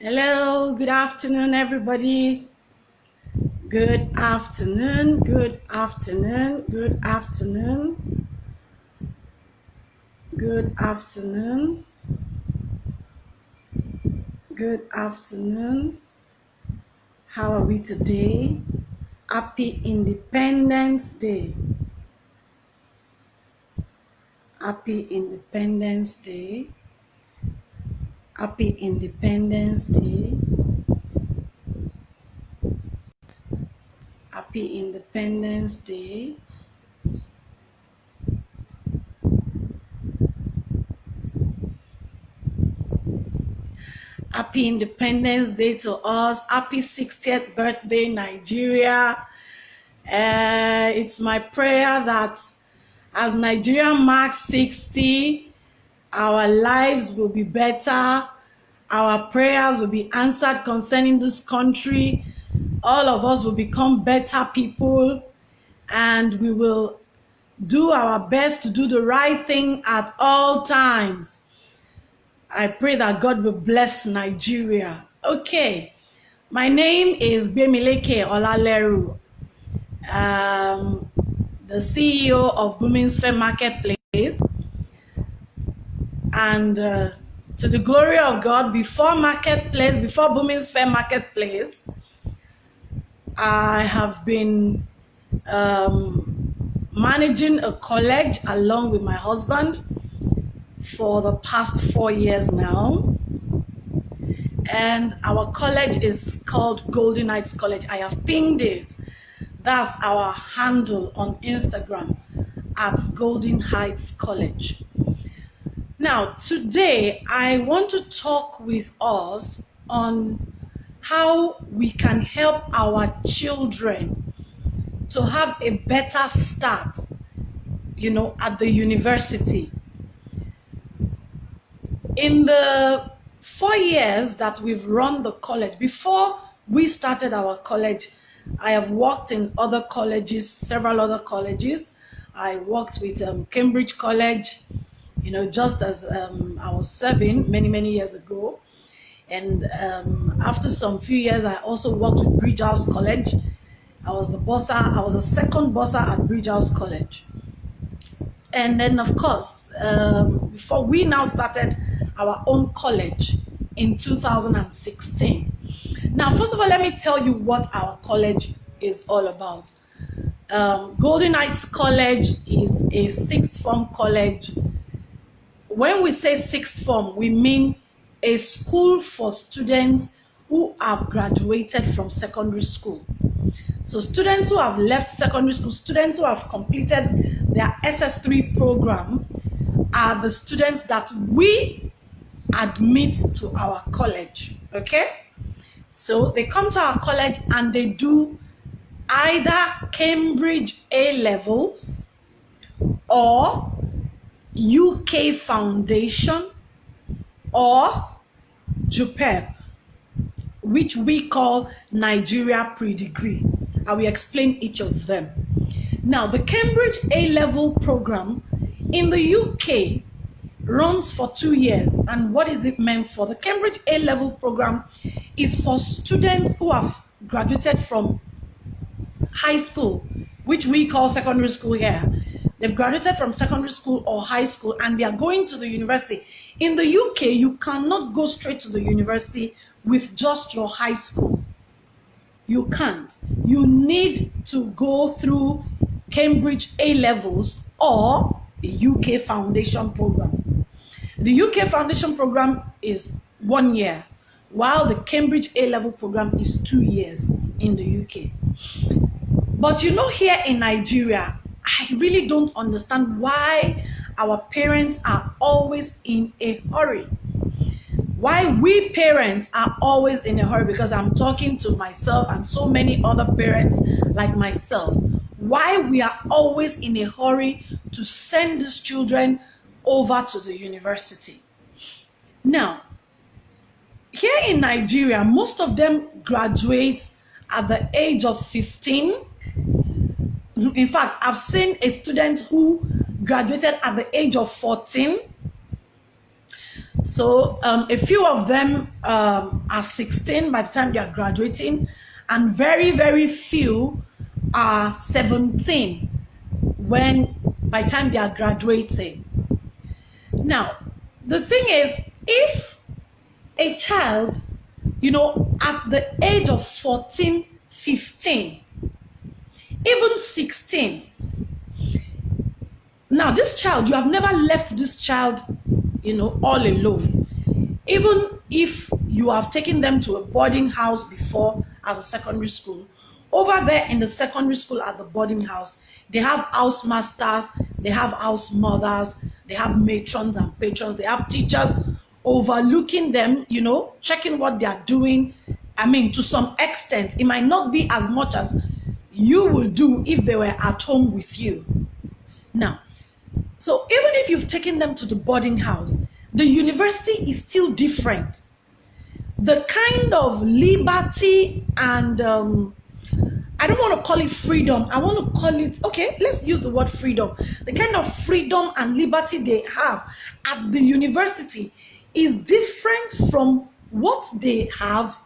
Hello, good afternoon, everybody. Good afternoon, good afternoon, good afternoon, good afternoon, good afternoon. How are we today? Happy Independence Day. Happy Independence Day. Happy Independence Day. Happy Independence Day. Happy Independence Day to us. Happy 60th birthday, Nigeria. It's my prayer that as Nigeria marks 60, our lives will be better. Our prayers will be answered concerning this country. All of us will become better people, and we will do our best to do the right thing at all times. I pray that God will bless Nigeria. Okay, my name is Bemileke Olaleru, the CEO of Women's Fair Marketplace. And to the glory of God, before Women's Fair Marketplace, I have been managing a college along with my husband for the past 4 years now. And our college is called Golden Heights College. I have pinged it. That's our handle on Instagram at Golden Heights College. Now, today I want to talk with us on how we can help our children to have a better start, at the university. In the 4 years that we've run the college, before we started our college, I have worked in other colleges, several other colleges. I worked with Cambridge College, just as I was serving many years ago. And after some few years, I also worked with Bridge House College. I was a second bursar at Bridge House College. And then, of course, before we now started our own college in 2016. Now, first of all, let me tell you what our college is all about. Golden Heights College is a sixth form college. When we say sixth form, we mean a school for students who have graduated from secondary school. So students who have left secondary school, students who have completed their SS3 program are the students that we admit to our college, okay? So they come to our college and they do either Cambridge A-levels or UK Foundation or JUPEP, which we call Nigeria Pre-Degree. I will explain each of them. Now, the Cambridge A-level program in the UK runs for 2 years. And what is it meant for? The Cambridge A-level program is for students who have graduated from high school, which we call secondary school here. They've graduated from secondary school or high school and they are going to the university. In the UK, you cannot go straight to the university with just your high school. You can't. You need to go through Cambridge A-levels or a UK Foundation program. The UK Foundation program is 1 year, while the Cambridge A-level program is 2 years in the UK. But here in Nigeria, I really don't understand why our parents are always in a hurry. Why we parents are always in a hurry, because I'm talking to myself and so many other parents like myself. Why we are always in a hurry to send these children over to the university. Now, here in Nigeria, most of them graduate at the age of 15. In fact, I've seen a student who graduated at the age of 14. So a few of them are 16 by the time they are graduating, and very, very few are 17 by the time they are graduating. Now, the thing is, if a child, at the age of 14, 15, even 16, now this child, you have never left this child, all alone. Even if you have taken them to a boarding house before as a secondary school, over there in the secondary school at the boarding house, they have house masters, they have house mothers, they have matrons and patrons, they have teachers overlooking them, checking what they are doing. I mean, to some extent, it might not be as much as you would do if they were at home with you. Now, so even if you've taken them to the boarding house, the university is still different. The kind of liberty and I don't want to call it freedom. I want to call it, okay, let's use the word freedom. The kind of freedom and liberty they have at the university is different from what they have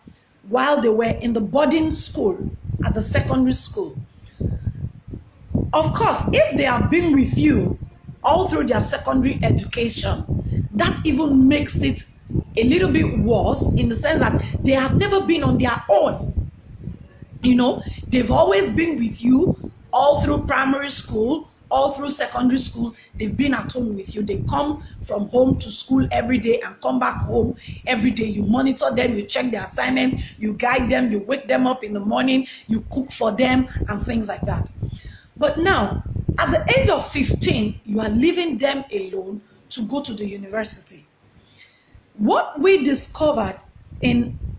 while they were in the boarding school at the secondary school. Of course, if they have been with you all through their secondary education, that even makes it a little bit worse in the sense that they have never been on their own. They've always been with you all through primary school, all through secondary school. They've been at home with you. They come from home to school every day and come back home every day. You monitor them, you check their assignment, you guide them, you wake them up in the morning, you cook for them and things like that. But now, at the age of 15, you are leaving them alone to go to the university. What we discovered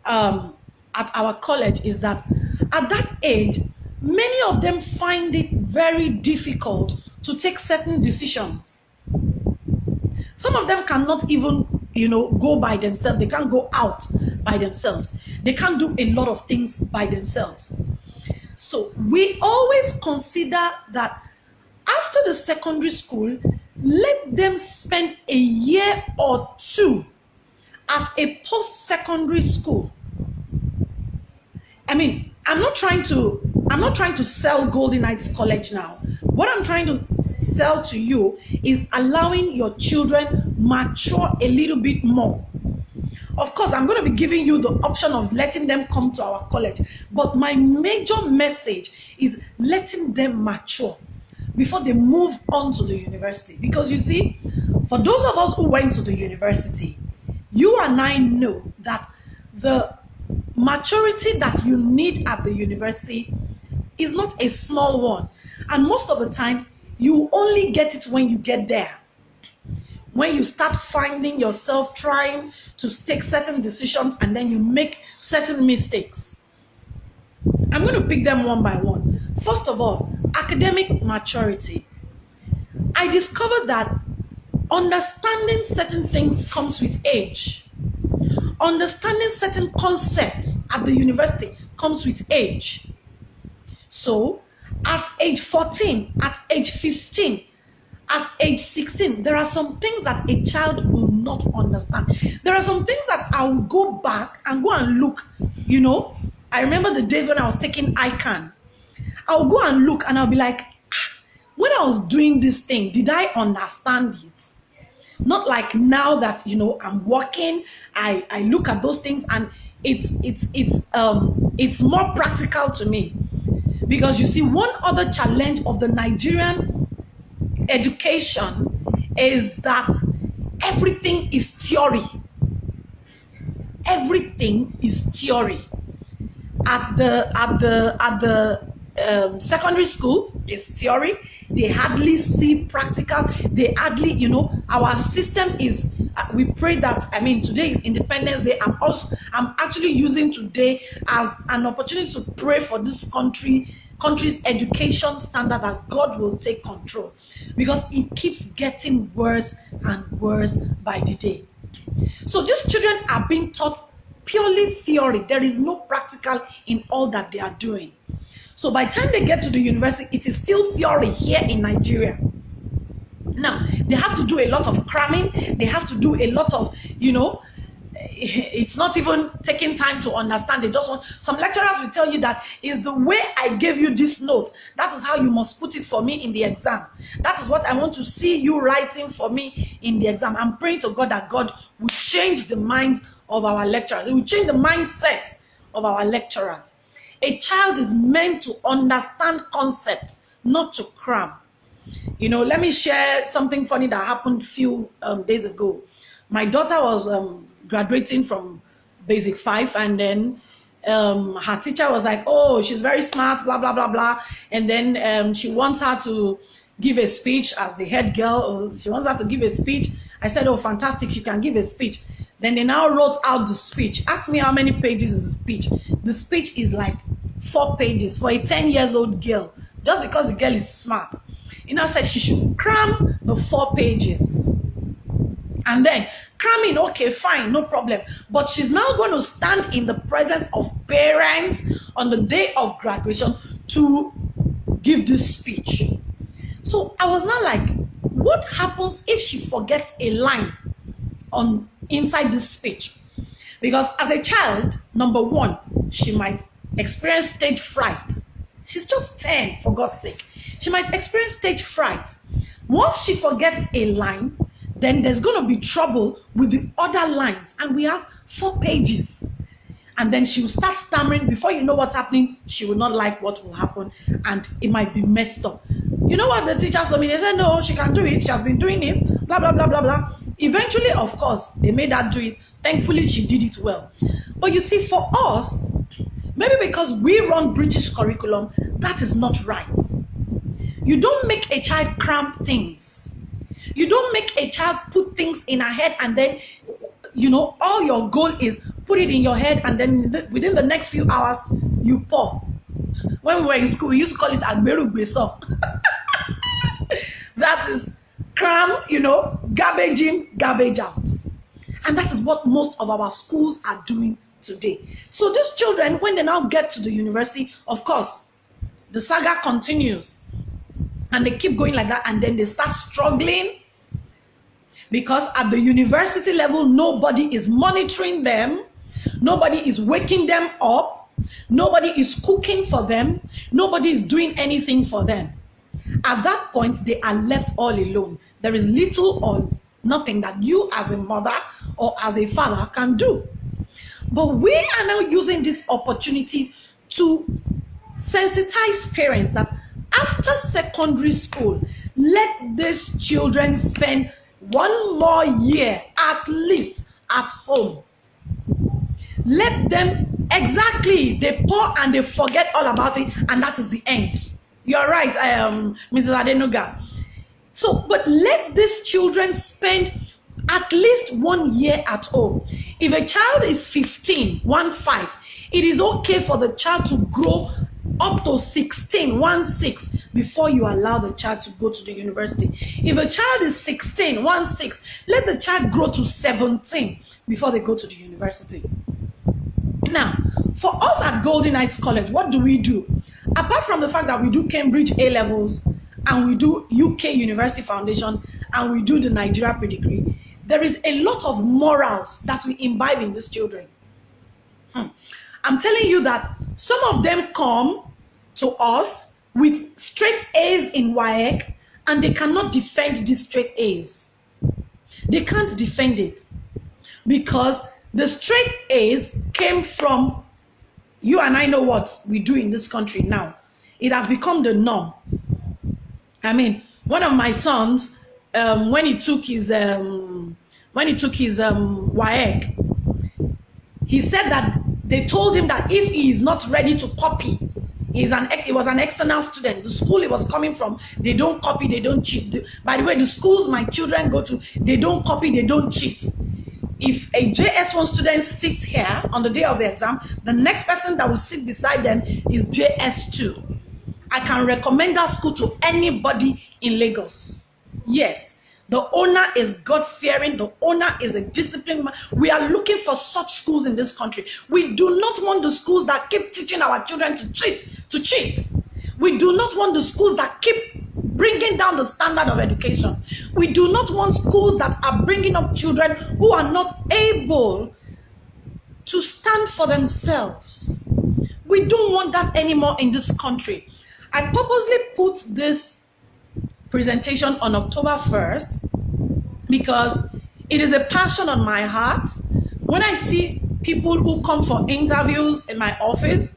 at our college is that at that age, many of them find it very difficult to take certain decisions. Some of them cannot even, go by themselves. They can't go out by themselves. They can't do a lot of things by themselves. So we always consider that after the secondary school, let them spend a year or two at a post-secondary school. I mean, I'm not trying to sell Golden Heights College now. What I'm trying to sell to you is allowing your children mature a little bit more. Of course, I'm going to be giving you the option of letting them come to our college, but my major message is letting them mature before they move on to the university. Because you see, for those of us who went to the university, you and I know that the maturity that you need at the university is not a small one. And most of the time, you only get it when you get there. When you start finding yourself trying to take certain decisions and then you make certain mistakes. I'm going to pick them one by one. First of all, academic maturity. I discovered that understanding certain things comes with age. Understanding certain concepts at the university comes with age. So, at age 14, at age 15, at age 16, there are some things that a child will not understand. There are some things that I will go back and go and look. I remember the days when I was taking ICANN. I'll go and look and I'll be like, when I was doing this thing, did I understand it? Not like now that, I'm working, I look at those things and it's more practical to me. Because you see, one other challenge of the Nigerian education is that everything is theory. Everything is theory. At the secondary school is theory. They hardly see practical. They hardly, our system is. We pray that. Today is Independence Day. I'm actually using today as an opportunity to pray for this country's education standard, that God will take control, because it keeps getting worse and worse by the day. So these children are being taught purely theory. There is no practical in all that they are doing. So by the time they get to the university, it is still theory here in Nigeria. Now, they have to do a lot of cramming. They have to do a lot of, it's not even taking time to understand. They just want, some lecturers will tell you that is the way I gave you this note. That is how you must put it for me in the exam. That is what I want to see you writing for me in the exam. I'm praying to God that God will change the mind of our lecturers. It will change the mindset of our lecturers. A child is meant to understand concepts, not to cram. Let me share something funny that happened a few days ago. My daughter was graduating from Basic 5, and then her teacher was like, oh, she's very smart, blah, blah, blah, blah. And then she wants her to give a speech as the head girl. She wants her to give a speech. I said, oh, fantastic, she can give a speech. Then they now wrote out the speech. Ask me how many pages is the speech. The speech is like 4 pages for a 10-year-old girl, just because the girl is smart. Said she should cram the 4 pages. And then cramming, okay, fine, no problem. But she's now going to stand in the presence of parents on the day of graduation to give this speech. So I was now like, what happens if she forgets a line inside this speech? Because as a child, number one, she might experience stage fright. She's just 10, for God's sake. She might experience stage fright. Once she forgets a line, then there's going to be trouble with the other lines. And we have 4 pages. And then she will start stammering. Before you know what's happening, she will not like what will happen. And it might be messed up. You know what the teachers told me? They said, no, she can do it. She has been doing it. Blah, blah, blah, blah, blah. Eventually, of course, they made her do it. Thankfully, she did it well. But you see, for us, maybe because we run British curriculum, that is not right. You don't make a child cram things. You don't make a child put things in her head and then, all your goal is put it in your head and then within the next few hours, you pour. When we were in school, we used to call it agberu gbeso. That is cram, garbage in, garbage out. And that is what most of our schools are doing today. So these children, when they now get to the university, of course, the saga continues. And they keep going like that, and then they start struggling because at the university level, nobody is monitoring them. Nobody is waking them up. Nobody is cooking for them. Nobody is doing anything for them. At that point, they are left all alone. There is little or nothing that you as a mother or as a father can do. But we are now using this opportunity to sensitize parents that after secondary school, let these children spend 1 more year at least at home. Let them, exactly, they pour and they forget all about it, and that is the end. You're right, Mrs. Adenuga. So, but let these children spend at least 1 year at home. If a child is 15, 1-5, it is okay for the child to grow up to 16, 1-6, before you allow the child to go to the university. If a child is 16, 1-6, let the child grow to 17 before they go to the university. Now, for us at Golden Heights College, what do we do? Apart from the fact that we do Cambridge A-levels and we do UK University Foundation and we do the Nigeria Pedigree, there is a lot of morals that we imbibe in these children. I'm telling you that some of them come to us with straight A's in WAEC and they cannot defend these straight A's. They can't defend it because the straight A's came from, you and I know what we do in this country now. It has become the norm. I mean, one of my sons, when he took his WAEC, he said that they told him that if he is not ready to copy, he was an external student. The school he was coming from, they don't copy, they don't cheat. By the way, the schools my children go to, they don't copy, they don't cheat. If a JS1 student sits here on the day of the exam, the next person that will sit beside them is JS2. I can recommend that school to anybody in Lagos. Yes. The owner is God-fearing. The owner is a disciplined man. We are looking for such schools in this country. We do not want the schools that keep teaching our children to cheat. We do not want the schools that keep bringing down the standard of education. We do not want schools that are bringing up children who are not able to stand for themselves. We don't want that anymore in this country. I purposely put this presentation on October 1st because it is a passion on my heart. When I see people who come for interviews in my office,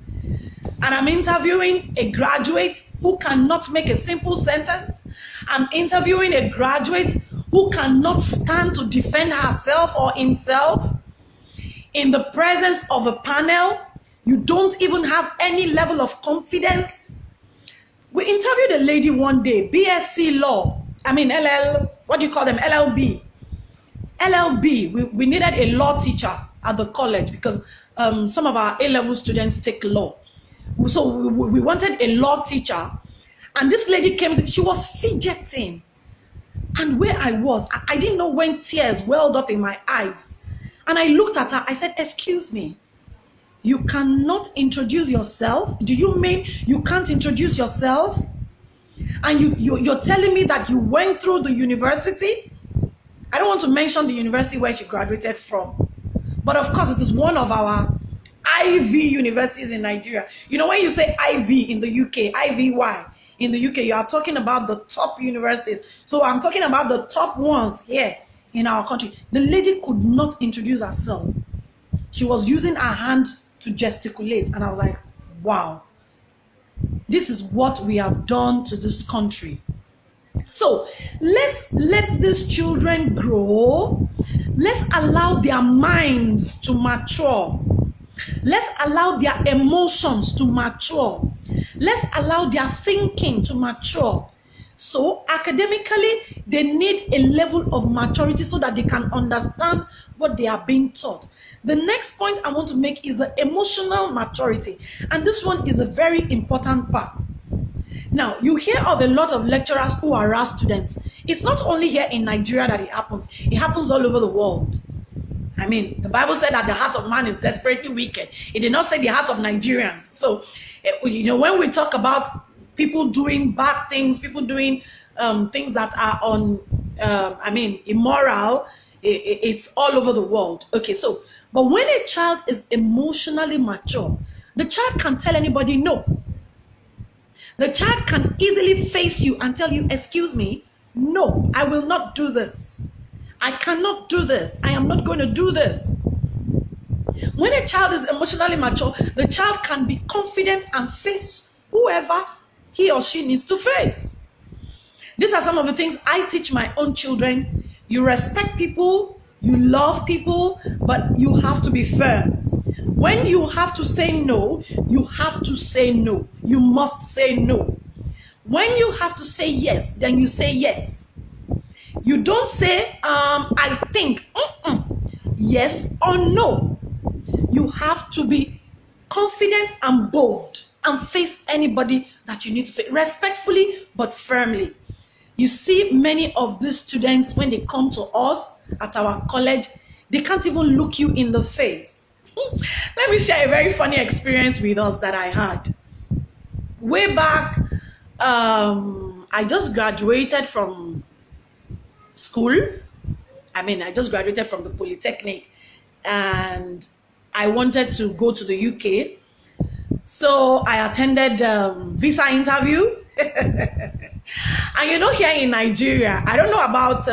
and I'm interviewing a graduate who cannot make a simple sentence, I'm interviewing a graduate who cannot stand to defend herself or himself in the presence of a panel, you don't even have any level of confidence. We interviewed a lady one day, BSc Law, what do you call them, LLB. LLB, we needed a law teacher at the college because some of our A-level students take law. So we wanted a law teacher, and this lady came, she was fidgeting. And where I was, I didn't know when tears welled up in my eyes. And I looked at her, I said, excuse me, you cannot introduce yourself? Do you mean you can't introduce yourself? And you're telling me that you went through the university? I don't want to mention the university where she graduated from. But of course, it is one of our Ivy universities in Nigeria. You know, when you say Ivy in the UK, IVY in the UK, you are talking about the top universities. So I'm talking about the top ones here in our country. The lady could not introduce herself. She was using her hand to gesticulate. And I was like, wow, this is what we have done to this country. So let's let these children grow. Let's allow their minds to mature. Let's allow their emotions to mature. Let's allow their thinking to mature. So academically, they need a level of maturity so that they can understand what they are being taught. The next point I want to make is the emotional maturity. And this one is a very important part. Now, you hear of a lot of lecturers who harass students. It's not only here in Nigeria that it happens all over the world. I mean, the Bible said that the heart of man is desperately wicked. It did not say the heart of Nigerians. So, you know, when we talk about people doing bad things, people doing things that are immoral, it's all over the world. Okay, so, but when a child is emotionally mature, the child can tell anybody no. The child can easily face you and tell you, excuse me, no, I will not do this. I cannot do this. I am not going to do this. When a child is emotionally mature, the child can be confident and face whoever he or she needs to face. These are some of the things I teach my own children. You respect people, you love people, but you have to be firm. When you have to say no, you have to say no. You must say no. When you have to say yes, then you say yes. You don't say, I think, yes or no. You have to be confident and bold and face anybody that you need to face, respectfully but firmly. You see many of these students, when they come to us at our college, they can't even look you in the face. Let me share a very funny experience with us that I had. Way back, I just graduated from school. I just graduated from the Polytechnic and I wanted to go to the UK. So I attended visa interview. And you know, here in Nigeria, I don't know about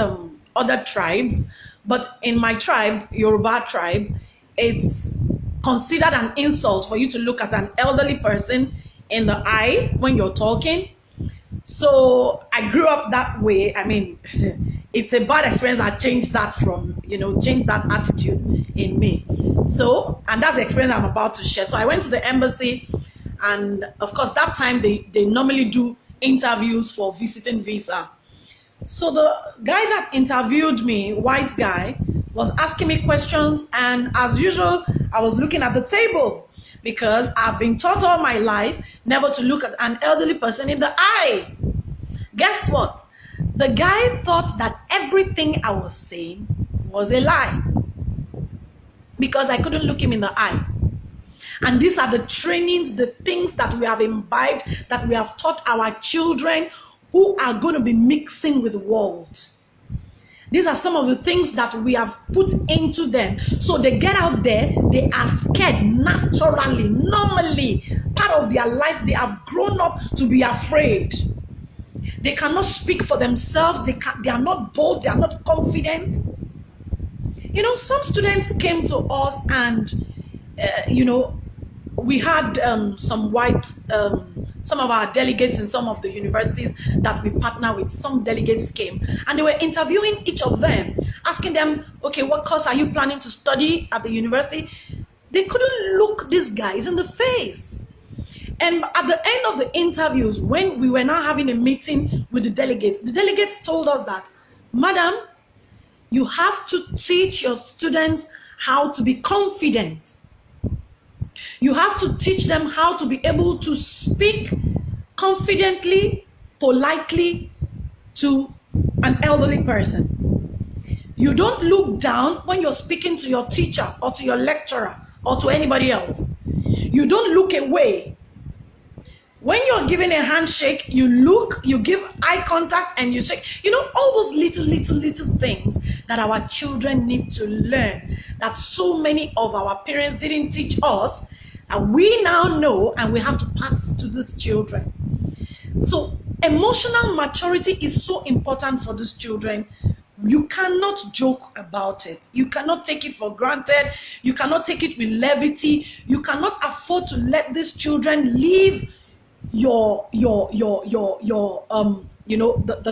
other tribes, but in my tribe, Yoruba tribe, it's considered an insult for you to look at an elderly person in the eye when you're talking. So I grew up that way. It's a bad experience that changed that changed that attitude in me. So, and that's the experience I'm about to share. So I went to the embassy, and of course that time they normally do interviews for visiting visa. So the guy that interviewed me, white guy, was asking me questions, and as usual, I was looking at the table because I've been taught all my life never to look at an elderly person in the eye. Guess what? The guy thought that everything I was saying was a lie because I couldn't look him in the eye. And these are the trainings, the things that we have imbibed, that we have taught our children who are going to be mixing with the world. These are some of the things that we have put into them. So they get out there, they are scared naturally, normally. Part of their life, they have grown up to be afraid. They cannot speak for themselves. They are not bold. They are not confident. Some students came to us and, we had some of our delegates in some of the universities that we partner with. Some delegates came and they were interviewing each of them, asking them, okay, what course are you planning to study at the university? They couldn't look these guys in the face. And at the end of the interviews, when we were now having a meeting with the delegates told us that, Madam, you have to teach your students how to be confident. You have to teach them how to be able to speak confidently, politely to an elderly person. You don't look down when you're speaking to your teacher or to your lecturer or to anybody else. You don't look away. When you're giving a handshake, you look, you give eye contact and you shake. All those little things that our children need to learn, that so many of our parents didn't teach us, and we now know and we have to pass to these children. So emotional maturity is so important for these children. You cannot joke about it. You cannot take it for granted. You cannot take it with levity. You cannot afford to let these children leave the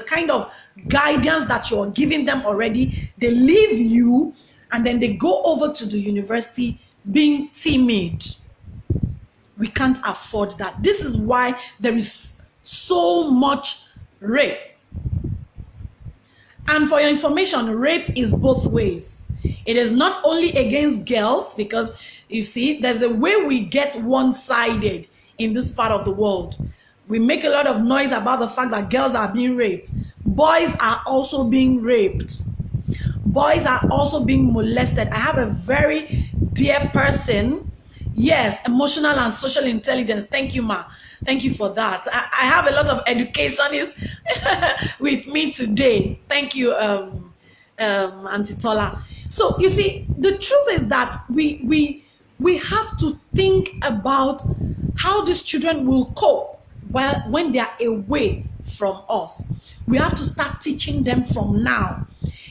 kind of guidance that you're giving them already. They leave you and then they go over to the university being timid. We can't afford that. This is why there is so much rape. And for your information, rape is both ways. It is not only against girls, because you see, there's a way we get one-sided in this part of the world. We make a lot of noise about the fact that girls are being raped. Boys are also being raped. Boys are also being molested. I have a very dear person. Yes, emotional and social intelligence. Thank you, Ma. Thank you for that. I have a lot of educationists with me today. Thank you, Auntie Tola. So you see, the truth is that we have to think about how these children will cope when they are away from us. We have to start teaching them from now.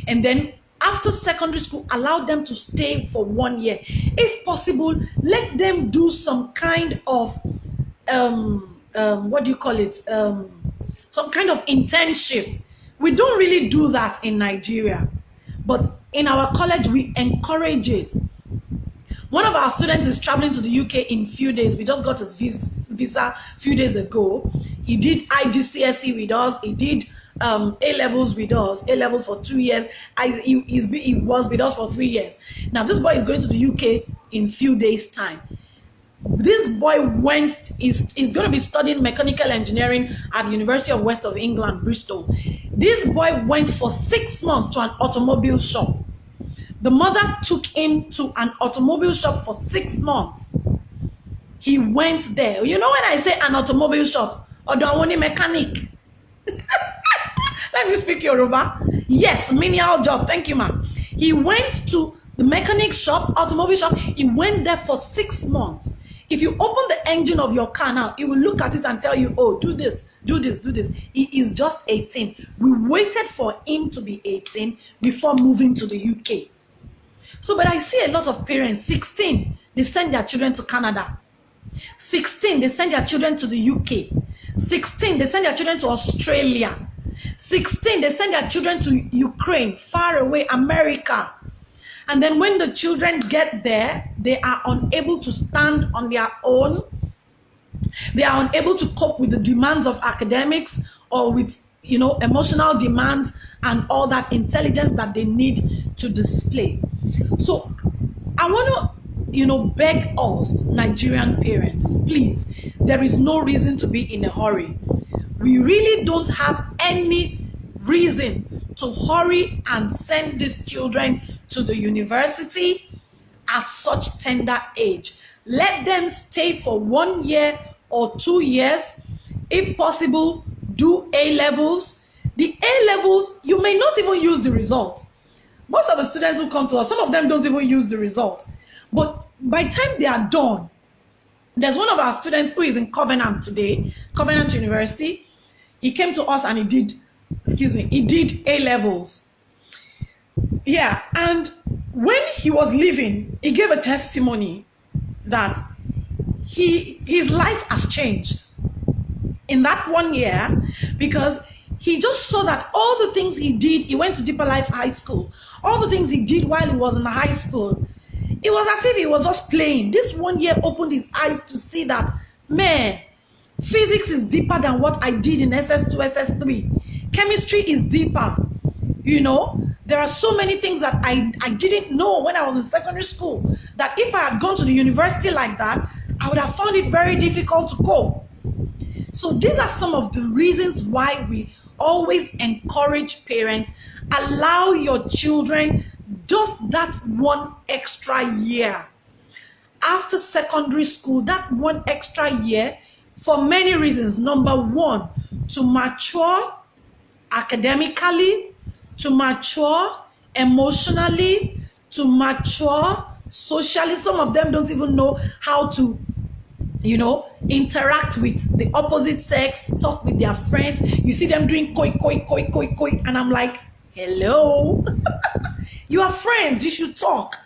And then after secondary school, allow them to stay for 1 year. If possible, let them do some kind of, some kind of internship. We don't really do that in Nigeria. But in our college, we encourage it. One of our students is traveling to the UK in few days. We just got his visa a few days ago. He did IGCSE with us. He did A-levels with us. A-levels for 2 years. He was with us for 3 years. Now, this boy is going to the UK in few days' time. This boy is going to be studying mechanical engineering at the University of West of England, Bristol. This boy went for 6 months to an automobile shop. The mother took him to an automobile shop for 6 months. He went there. You know when I say an automobile shop, Odawoni mechanic. Let me speak Yoruba. Yes, menial job. Thank you, ma'am. He went to the mechanic shop, automobile shop. He went there for 6 months. If you open the engine of your car now, it will look at it and tell you, oh, do this, do this, do this. He is just 18. We waited for him to be 18 before moving to the UK. So, but I see a lot of parents, 16, they send their children to Canada. 16, they send their children to the UK. 16, they send their children to Australia. 16, they send their children to Ukraine, far away, America. And then when the children get there, they are unable to stand on their own. They are unable to cope with the demands of academics or with, emotional demands and all that intelligence that they need to display. So I want to, beg us, Nigerian parents, please, there is no reason to be in a hurry. We really don't have any reason to hurry and send these children to the university at such tender age. Let them stay for 1 year or 2 years. If possible, do A-levels. The A-levels, you may not even use the result. Most of the students who come to us, some of them don't even use the result. But by the time they are done, there's one of our students who is in Covenant today, Covenant University. He came to us and he did A-levels. Yeah, and when he was leaving, he gave a testimony that his life has changed in that 1 year, because he just saw that all the things he did, he went to Deeper Life High School, all the things he did while he was in the high school, it was as if he was just playing. This 1 year opened his eyes to see that, man, physics is deeper than what I did in SS2, SS3. Chemistry is deeper. You know, there are so many things that I didn't know when I was in secondary school, that if I had gone to the university like that, I would have found it very difficult to cope. So these are some of the reasons why we always encourage parents, allow your children just that 1 extra year after secondary school, that 1 extra year, for many reasons. Number one, to mature academically, to mature emotionally, to mature socially. Some of them don't even know how to, interact with the opposite sex, talk with their friends. You see them doing koi, and I'm like, hello. You are friends, you should talk,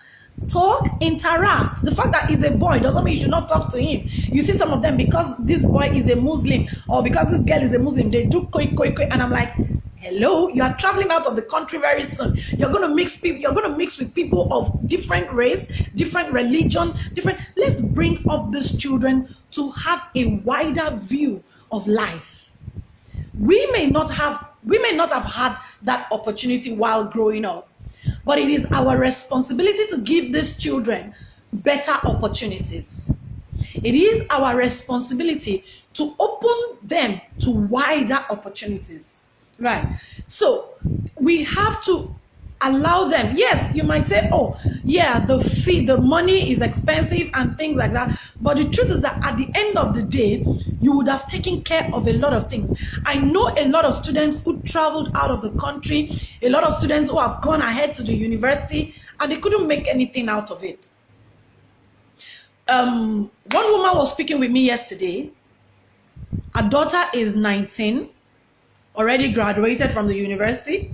interact. The fact that he's a boy doesn't mean you should not talk to him. You see some of them, because this boy is a Muslim or because this girl is a Muslim, they do koi, and I'm like, hello, you are traveling out of the country very soon. You're going to mix people, you're going to mix with people of different race, different religion, let's bring up these children to have a wider view of life. We may not have had that opportunity while growing up, but it is our responsibility to give these children better opportunities. It is our responsibility to open them to wider opportunities. Right. So we have to allow them. Yes, you might say, oh, yeah, the money is expensive and things like that. But the truth is that at the end of the day, you would have taken care of a lot of things. I know a lot of students who traveled out of the country, a lot of students who have gone ahead to the university, and they couldn't make anything out of it. One woman was speaking with me yesterday. Her daughter is 19. Already graduated from the university,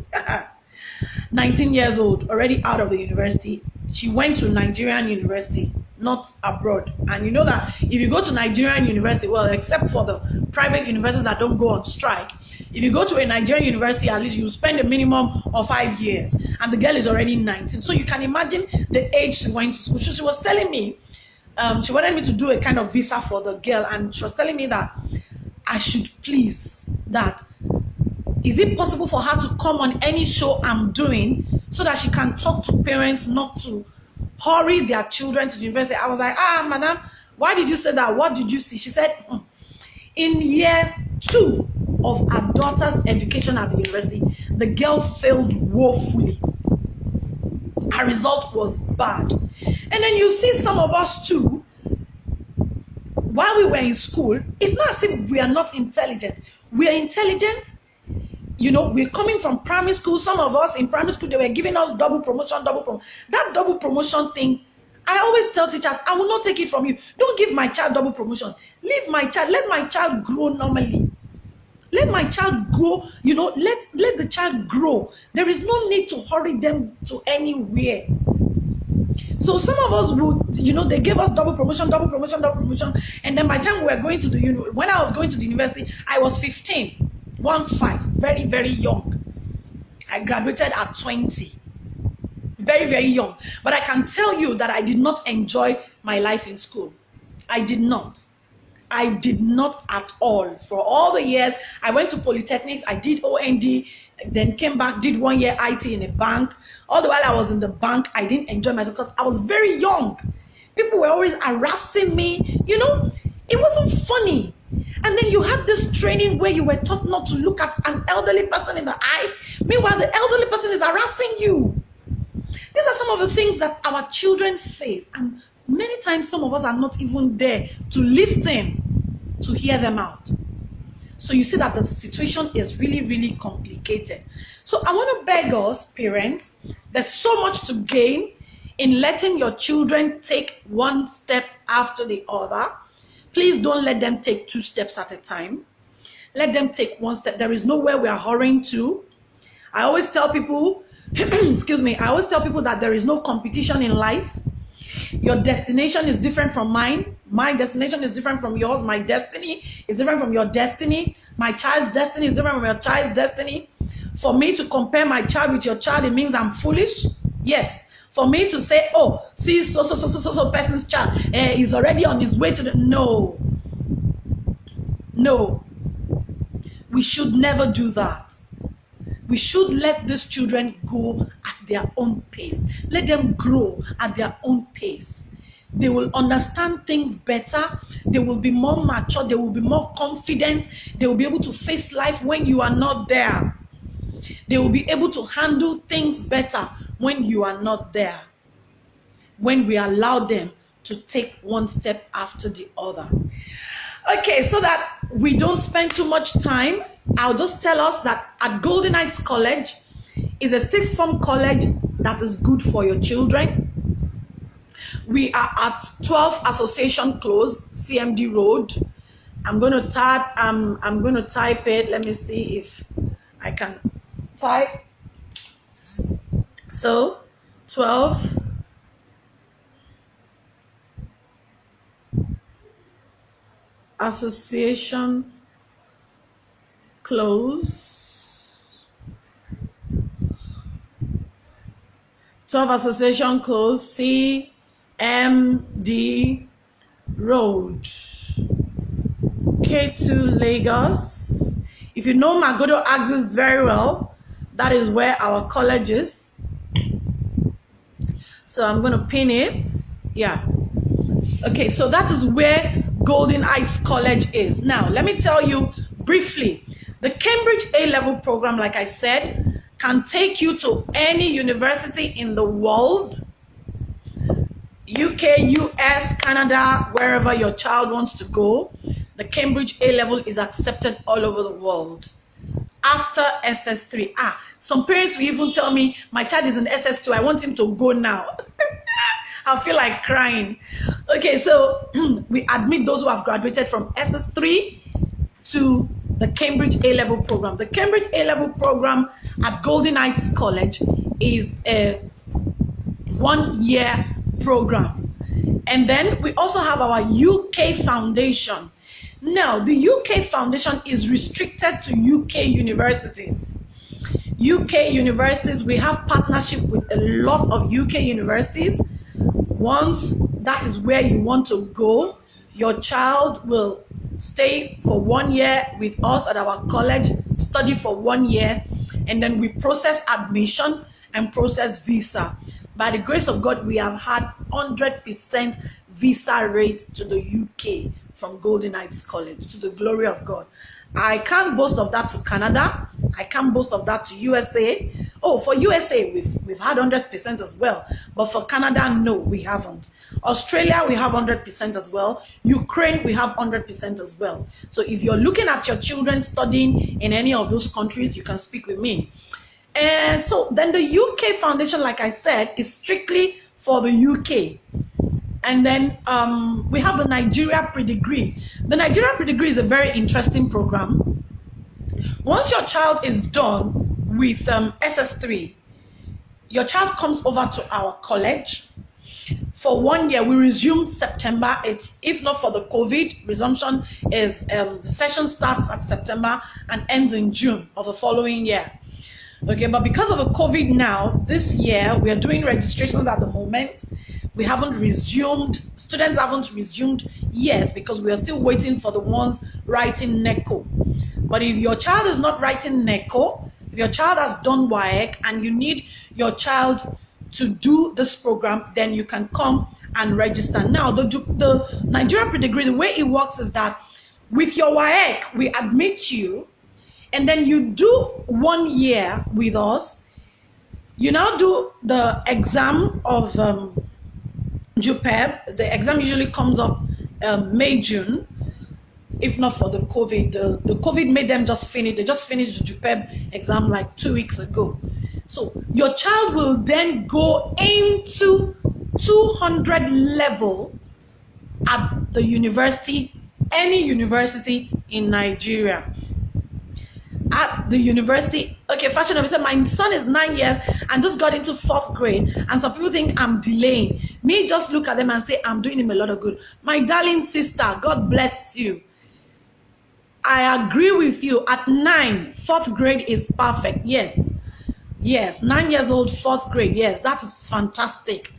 19 years old, already out of the university. She went to Nigerian university, not abroad. And you know that if you go to Nigerian university, well, except for the private universities that don't go on strike, if you go to a Nigerian university, at least you spend a minimum of 5 years. And the girl is already 19. So you can imagine the age she went to school. So she was telling me, she wanted me to do a kind of visa for the girl. And she was telling me that I should please, that is it possible for her to come on any show I'm doing so that she can talk to parents not to hurry their children to the university? I was like, madam, why did you say that? What did you see? She said, in year 2 of her daughter's education at the university, the girl failed woefully. Her result was bad. And then you see some of us too, while we were in school, it's not as if we are not intelligent. We are intelligent. We're coming from primary school. Some of us in primary school, they were giving us double promotion. That double promotion thing, I always tell teachers, I will not take it from you. Don't give my child double promotion. Leave my child. Let my child grow normally. Let my child grow. Let the child grow. There is no need to hurry them to anywhere. So some of us would, they gave us double promotion. And then by the time we were going to when I was going to the university, I was 15. 15, very, very young. I graduated at 20. Very, very young. But I can tell you that I did not enjoy my life in school. I did not. I did not at all. For all the years, I went to polytechnics, I did OND, then came back, did 1 year IT in a bank. All the while I was in the bank, I didn't enjoy myself because I was very young. People were always harassing me. It wasn't funny. And then you had this training where you were taught not to look at an elderly person in the eye. Meanwhile, the elderly person is harassing you. These are some of the things that our children face. And many times, some of us are not even there to listen, to hear them out. So you see that the situation is really, really complicated. So I want to beg us, parents, there's so much to gain in letting your children take one step after the other. Please don't let them take 2 steps at a time. Let them take 1 step. There is nowhere we are hurrying to. I always tell people, excuse me, I always tell people that there is no competition in life. Your destination is different from mine. My destination is different from yours. My destiny is different from your destiny. My child's destiny is different from your child's destiny. For me to compare my child with your child, it means I'm foolish. Yes. For me to say, oh, see so person's child, is already on his way to the... No. No. We should never do that. We should let these children go at their own pace. Let them grow at their own pace. They will understand things better. They will be more mature. They will be more confident. They will be able to face life when you are not there. They will be able to handle things better when you are not there. When we allow them to take 1 step after the other. Okay, so that we don't spend too much time, I'll just tell us that at Golden Heights College is a 6th form college that is good for your children. We are at 12 Association Close, CMD Road. I'm going to type it. Let me see if I can type. So 12 Association Close. 12 Association Close, CMD Road, K2 Lagos. If you know Magodo Axis very well, that is where our college is. So I'm going to pin it. Yeah. Okay, so that is where Golden Heights College is. Now, let me tell you briefly, the Cambridge A-level program, like I said, can take you to any university in the world, UK, US, Canada, wherever your child wants to go. The Cambridge A-level is accepted all over the world. After SS3, some parents will even tell me, my child is in SS2, I want him to go now. I feel like crying. Okay, so we admit those who have graduated from SS3 to the Cambridge A-level program. The Cambridge A-level program at Golden Heights College is a 1-year program. And then we also have our UK Foundation. Now, the UK Foundation is restricted to UK universities. UK universities, we have partnership with a lot of UK universities. Once that is where you want to go, your child will stay for 1 year with us at our college, study for 1 year, and then we process admission and process visa. By the grace of God, we have had 100% visa rate to the UK from Golden Heights College, to the glory of God. I can't boast of that to Canada. I can't boast of that to USA. Oh, for USA, we've had 100% as well. But for Canada, no, we haven't. Australia, we have 100% as well. Ukraine, we have 100% as well. So if you're looking at your children studying in any of those countries, you can speak with me. And so then the UK Foundation, like I said, is strictly for the UK. And then we have the Nigeria Pre-Degree. The Nigeria Pre-Degree is a very interesting program. Once your child is done with SS3, your child comes over to our college for 1 year. We resume September. It's, if not for the COVID, resumption is the session starts at September and ends in June of the following year. Okay, but because of the COVID now, this year we are doing registrations at the moment. We haven't resumed, students haven't resumed yet because we are still waiting for the ones writing NECO. But if your child is not writing NECO, if your child has done WAEC and you need your child to do this program, then you can come and register. Now, the Nigeria Pre-Degree, the way it works is that with your WAEC, we admit you, and then you do 1 year with us. You now do the exam of JUPEB. The exam usually comes up May, June. if not for the COVID. The COVID made them just finish. They just finished the JUPEB exam like 2 weeks ago. So your child will then go into 200 level at the university, any university in Nigeria. At the university, okay, fashion officer, my son is 9 years and just got into 4th grade, and some people think I'm delaying. Me just look at them and say I'm doing him a lot of good. My darling sister, God bless you. I agree with you. At 9, 4th grade is perfect. Yes, 9 years old, 4th grade. Yes, that is fantastic.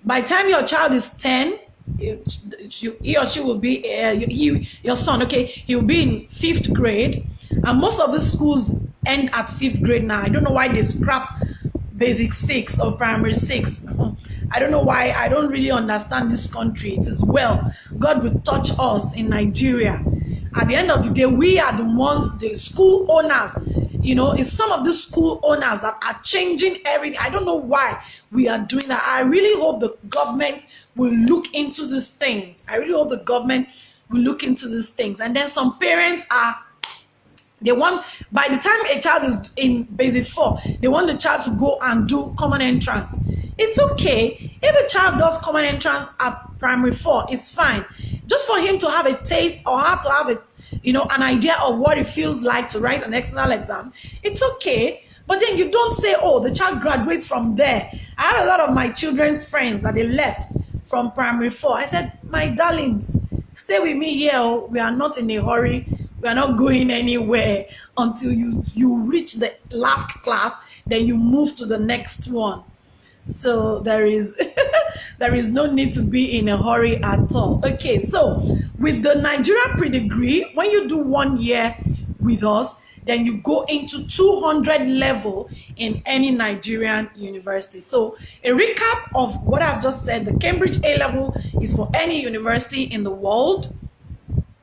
By the time your child is 10, he or she will be, your son, okay, he will be in 5th grade. And most of the schools end at 5th grade now. I don't know why they scrapped basic 6 or primary 6. I don't know why. I don't really understand this country. It is well. God will touch us in Nigeria. At the end of the day, we are the ones, the school owners. You know, it's some of the school owners that are changing everything. I don't know why we are doing that. I really hope the government will look into these things. I really hope the government will look into these things. And then some parents are, they want, by the time a child is in basic 4, they want the child to go and do common entrance. It's okay. If a child does common entrance at primary 4, it's fine. Just for him to have a taste or have to have a, you know, an idea of what it feels like to write an external exam, it's okay. But then you don't say, oh, the child graduates from there. I have a lot of my children's friends that they left from primary 4. I said, my darlings, stay with me here. We are not in a hurry. We are not going anywhere until you reach the last class, then you move to the next one. So there is there is no need to be in a hurry at all. Okay, so with the Nigeria pre-degree, when you do 1 year with us, then you go into 200 level in any Nigerian university. So a recap of what I've just said: the Cambridge A level is for any university in the world,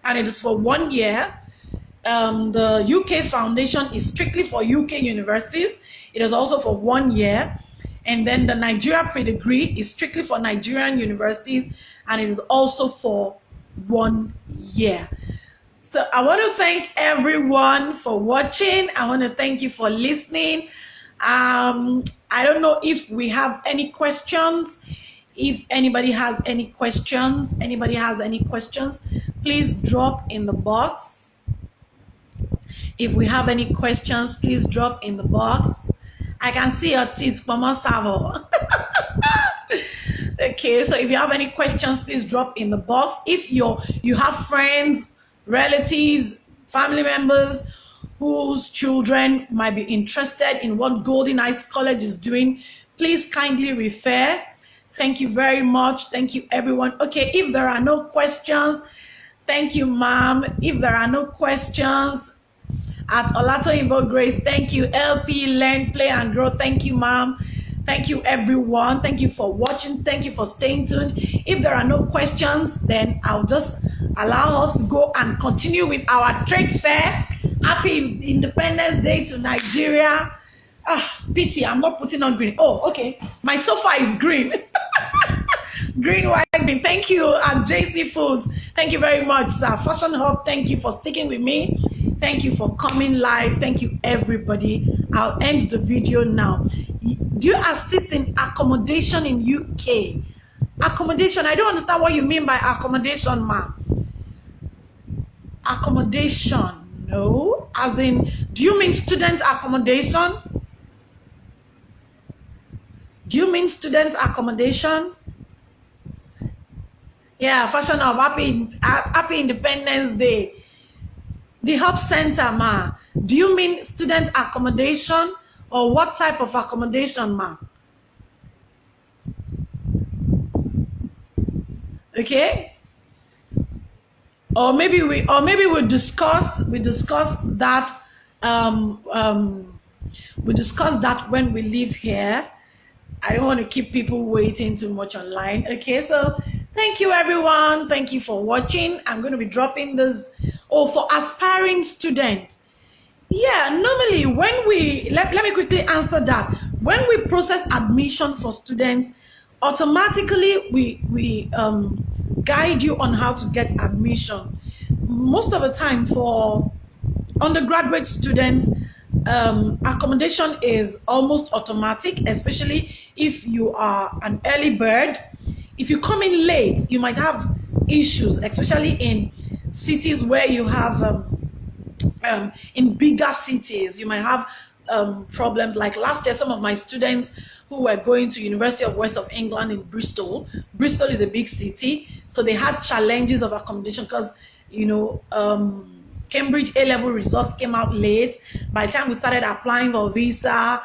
and it is for 1 year. The UK Foundation is strictly for UK universities. It is also for 1 year. And then the Nigeria pre-degree is strictly for Nigerian universities, and it is also for 1 year. So I want to thank everyone for watching. I want to thank you for listening. I don't know if we have any questions. If anybody has any questions, please drop in the box. If we have any questions, please drop in the box. I can see your teeth, Mama Savo. Okay, so if you have any questions, please drop in the box. If you have friends, relatives, family members whose children might be interested in what Golden Eyes College is doing, please kindly refer. Thank you very much. Thank you, everyone. Okay, if there are no questions, thank you, ma'am. If there are no questions, at Olato Imbo Grace, thank you. LP, Learn, Play, and Grow, thank you, ma'am. Thank you, everyone. Thank you for watching. Thank you for staying tuned. If there are no questions, then I'll just allow us to go and continue with our trade fair. Happy Independence Day to Nigeria. Pity, I'm not putting on green. Oh, okay. My sofa is green. Green, white, green. Thank you, and JC Foods. Thank you very much, sir. Fashion Hub, thank you for sticking with me. Thank you for coming live. Thank you, everybody. I'll end the video now. Do you assist in accommodation in UK? Accommodation, I don't understand what you mean by accommodation, ma. Accommodation, no. As in, do you mean student accommodation? Do you mean student accommodation? Yeah, Fashion Hub, happy Independence Day. The Hub Center, ma. Do you mean student accommodation, or what type of accommodation, ma? Okay. Or maybe we discuss that we discuss that when we leave here. I don't want to keep people waiting too much online. Okay, so thank you, everyone. Thank you for watching. I'm going to be dropping this. Oh, for aspiring students. Yeah, normally when we, let me quickly answer that. When we process admission for students, automatically we guide you on how to get admission. most of the time for undergraduate students, accommodation is almost automatic, especially if you are an early bird. If you come in late, you might have issues, especially in cities where you have in bigger cities, you might have problems. Like last year, some of my students who were going to University of West of England in Bristol. Bristol is a big city, so they had challenges of accommodation because, Cambridge A-level results came out late. By the time we started applying for visa,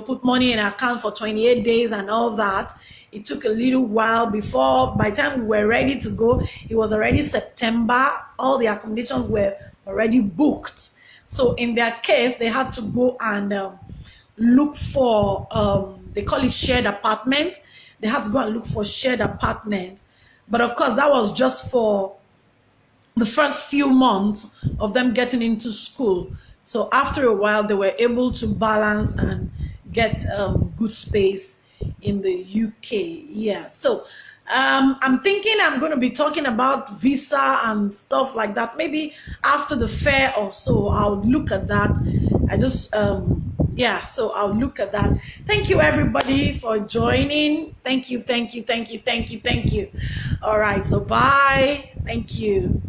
put money in account for 28 days and all that, it took a little while before, by the time we were ready to go, it was already September. All the accommodations were already booked. So in their case, they had to go and look for, they call it shared apartment. They had to go and look for shared apartment. But of course, that was just for the first few months of them getting into school. So after a while, they were able to balance and get good space in the UK. Yeah. So I'm thinking I'm going to be talking about visa and stuff like that. Maybe after the fair or so, I'll look at that. I just yeah, so I'll look at that. Thank you everybody for joining. Thank you. All right, so bye. Thank you.